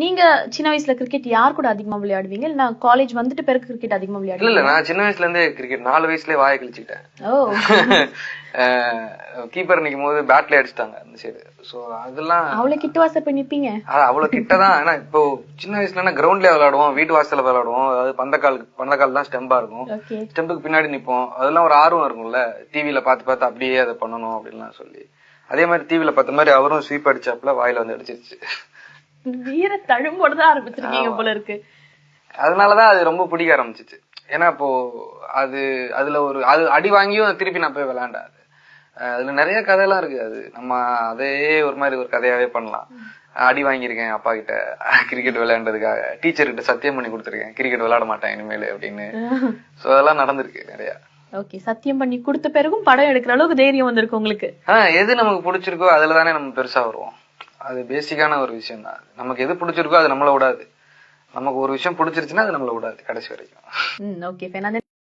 நீங்க சின்ன வயசுல கிரிக்கெட் யார் கூட அதிகமா விளையாடுவீங்க? இல்ல காலேஜ் வந்துட்டு பிறகு கிரிக்கெட் அதிகமா இல்ல விளையாடுவீங்க? இல்ல நான் சின்ன வயசுல இருந்தே கிரிக்கெட் 4 வயசுலயே வாயை கிழிச்சுக்கிட்டேன். ஓ கீப்பர் நிக்கும் போது பேட்ல அடிச்சிட்டாங்க அந்த சைடு. சோ அதெல்லாம் அவ்வளவு கிட்ட வாசல் போய் நிப்பீங்க? அவ்வளவு கிட்டதான். ஆனா இப்போ சின்ன வயசுல கிரவுண்ட்லயே விளையாடுவோம், வீட்டு வாசல்ல விளையாடுவோம். அதாவது பந்தக்கால் தான் ஸ்டெம்பா இருக்கும். ஓகே. ஸ்டெம்புக்கு பின்னாடி நிப்போம். அதெல்லாம் ஒரு ஆர்வம் இருக்கும்ல, டிவில பார்த்து அப்படியே அதை பண்ணணும் அப்படின்லாம் சொல்லி. அதே மாதிரி டிவில பார்த்த மாதிரி அவரும் ஸ்வீப் அடிச்சாப்புல வாயில வந்து அடிச்சிருச்சு. வீர தழும்போடுதான் ஆரம்பிச்சிருக்கீங்க போல இருக்கு. அதனாலதான் அது ரொம்ப பிடிக்க ஆரம்பிச்சிச்சு. ஏன்னா இப்போ அதுல அது அடி வாங்கியும் திருப்பி நான் போய் விளையாண்டாது. அதுல நிறைய கதையெல்லாம் இருக்கு. அது நம்ம அதையே ஒரு மாதிரி ஒரு கதையாவே பண்ணலாம். அடி வாங்கியிருக்கேன் அப்பா கிட்ட கிரிக்கெட் விளையாண்டதுக்காக. டீச்சர் கிட்ட சத்தியம் பண்ணி கொடுத்துருக்கேன், கிரிக்கெட் விளையாட மாட்டேன் இனிமேல் அப்படின்னு. சோ அதெல்லாம் நடந்திருக்கு நிறைய. ஓகே. சத்தியம் பண்ணி கொடுத்த பிறகும் படம் எடுக்கிற அளவுக்கு தைரியம் வந்திருக்கு உங்களுக்கு. எது நமக்கு பிடிச்சிருக்கோ அதுலதானே நம்ம பெருசா வருவோம். அது பேசிக்கான ஒரு விஷயம் தான். நமக்கு எது பிடிச்சிருக்கோ அது நம்மள விடாது. நமக்கு ஒரு விஷயம் பிடிச்சிருச்சுன்னா அது நம்மள விடாது கடைசி வரைக்கும். ஓகே.